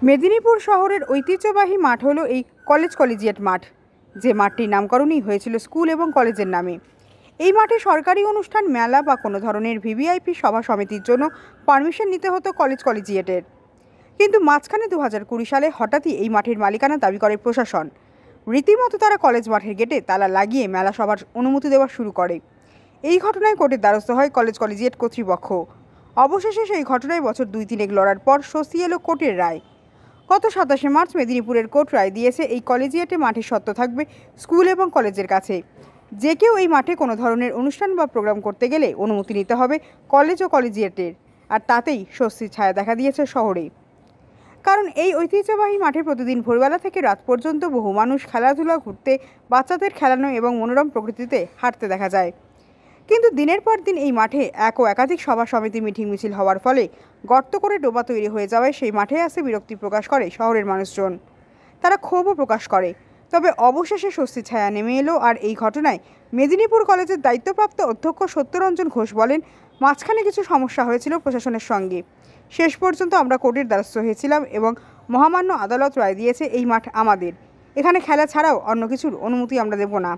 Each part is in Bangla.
মেদিনীপুর শহরের ঐতিহ্যবাহী মাঠ হলো এই কলেজিয়েট মাঠ, যে মাঠটির নামকরণই হয়েছিল স্কুল এবং কলেজের নামে। এই মাঠে সরকারি অনুষ্ঠান, মেলা বা কোনো ধরনের ভিভিআইপি সভা সমিতির জন্য পারমিশন নিতে হতো কলেজিয়েটের। কিন্তু মাঝখানে 2020 সালে হঠাৎই এই মাঠের মালিকানা দাবি করে প্রশাসন। রীতিমতো তারা কলেজ মাঠের গেটে তালা লাগিয়ে মেলা সভার অনুমতি দেওয়া শুরু করে। এই ঘটনায় কোর্টের দ্বারস্থ হয় কলেজিয়েট কর্তৃপক্ষ। অবশেষে সেই ঘটনায় বছর 2-3 লড়ার পর স্বস্তি এলো কোর্টের রায়। গত 27শে মার্চ মেদিনীপুরের কোর্ট রায় দিয়েছে এই কলেজিয়েটে মাঠের স্বত্ব থাকবে স্কুল এবং কলেজের কাছে। যে কেউ এই মাঠে কোনো ধরনের অনুষ্ঠান বা প্রোগ্রাম করতে গেলে অনুমতি নিতে হবে কলেজ ও কলেজিয়েটের। আর তাতেই স্বস্তির ছায়া দেখা দিয়েছে শহরে। কারণ এই ঐতিহ্যবাহী মাঠে প্রতিদিন ভোরবেলা থেকে রাত পর্যন্ত বহু মানুষ খেলাধুলা, ঘুরতে, বাচ্চাদের খেলানো এবং মনোরম প্রকৃতিতে হাঁটতে দেখা যায়। কিন্তু দিনের পর দিন এই মাঠে একাধিক সভা সমিতি, মিটিং, মিছিল হওয়ার ফলে গর্ত করে ডোবা তৈরি হয়ে যাওয়ায় সেই মাঠে আসে বিরক্তি প্রকাশ করে শহরের মানুষজন। তারা ক্ষোভও প্রকাশ করে। তবে অবশেষে স্বস্তির ছায়া নেমে এলো। আর এই ঘটনায় মেদিনীপুর কলেজের দায়িত্বপ্রাপ্ত অধ্যক্ষ সত্যরঞ্জন ঘোষ বলেন, মাঝখানে কিছু সমস্যা হয়েছিল প্রশাসনের সঙ্গে। শেষ পর্যন্ত আমরা কোর্টের দ্বারস্থ হয়েছিলাম এবং মহামান্য আদালত রায় দিয়েছে এই মাঠ আমাদের। এখানে খেলা ছাড়াও অন্য কিছুর অনুমতি আমরা দেব না।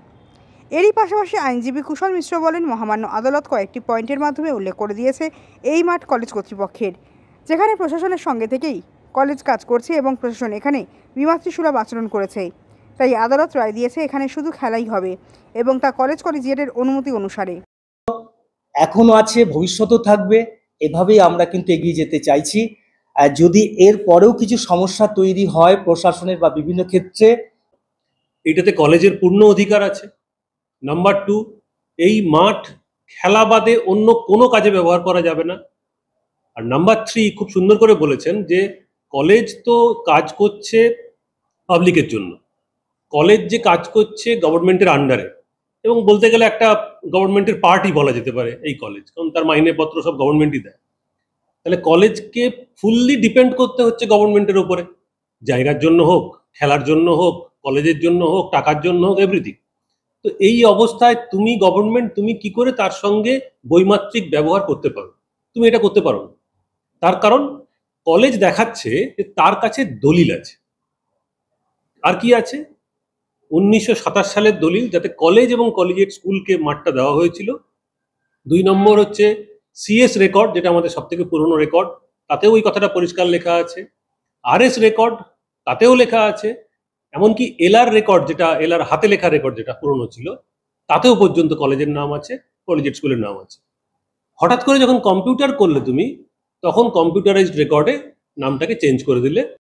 এরই পাশাপাশি আইনজীবী কুশল মিশ্র বলেন, মহামান্য আদালত কয়েকটি পয়েন্টের মাধ্যমে উল্লেখ করে দিয়েছে এই মাঠ কলেজ কর্তৃপক্ষের, যেখানে প্রশাসনের সঙ্গে থেকেই কলেজ কাজ করছে এবং প্রশাসন এখানে বিমাতৃসুলভ আচরণ করেছে। তাই আদালত রায় দিয়েছে এখানে শুধু খেলাই হবে এবং তা কলেজিয়েটের অনুমতি অনুসারে। এখনো আছে, ভবিষ্যতেও থাকবে। এভাবেই আমরা কিন্তু এগিয়ে যেতে চাইছি। যদি এর পরেও কিছু সমস্যা তৈরি হয় প্রশাসনের বা বিভিন্ন ক্ষেত্রে, এটাতে কলেজের পূর্ণ অধিকার আছে। নাম্বার 2, এই মাঠ খেলা বাদে অন্য কোনো কাজে ব্যবহার করা যাবে না। আর নাম্বার 3, খুব সুন্দর করে বলেছেন যে কলেজ তো কাজ করছে পাবলিকের জন্য, কলেজ যে কাজ করছে গভর্নমেন্টের আন্ডারে, এবং বলতে গেলে একটা গভর্নমেন্টের পার্টই বলা যেতে পারে এই কলেজ, কারণ তার মাইনেপত্র সব গভর্নমেন্টই দেয়। তাহলে কলেজকে ফুললি ডিপেন্ড করতে হচ্ছে গভর্নমেন্টের উপরে, জায়গার জন্য হোক, খেলার জন্য হোক, কলেজের জন্য হোক, টাকার জন্য হোক, এভরিথিং। তো এই অবস্থায় তুমি গভর্নমেন্ট, তুমি কি করে তার সঙ্গে বৈমাত্রিক ব্যবহার করতে পারো? তুমি এটা করতে পারো না। তার কারণ কলেজ দেখাচ্ছে যে তার কাছে দলিল আছে। আর কি আছে? 1927 সালের দলিল, যাতে কলেজ এবং কলেজিয়েট স্কুলকে মাঠটা দেওয়া হয়েছিল। 2 নম্বর হচ্ছে সিএস রেকর্ড, যেটা আমাদের সব থেকে পুরনো রেকর্ড, তাতেও ওই কথাটা পরিষ্কার লেখা আছে। আরএস রেকর্ড, তাতেও লেখা আছে। এমনকি এলআর রেকর্ড, যেটা এলআর হাতে লেখা রেকর্ড, যেটা পুরনো ছিল, তাতেও পর্যন্ত কলেজের নাম আছে, কলেজিয়েট স্কুলের নাম আছে। হঠাৎ করে যখন কম্পিউটার করলে তুমি, তখন কম্পিউটারাইজড রেকর্ডে নামটাকে চেঞ্জ করে দিলে।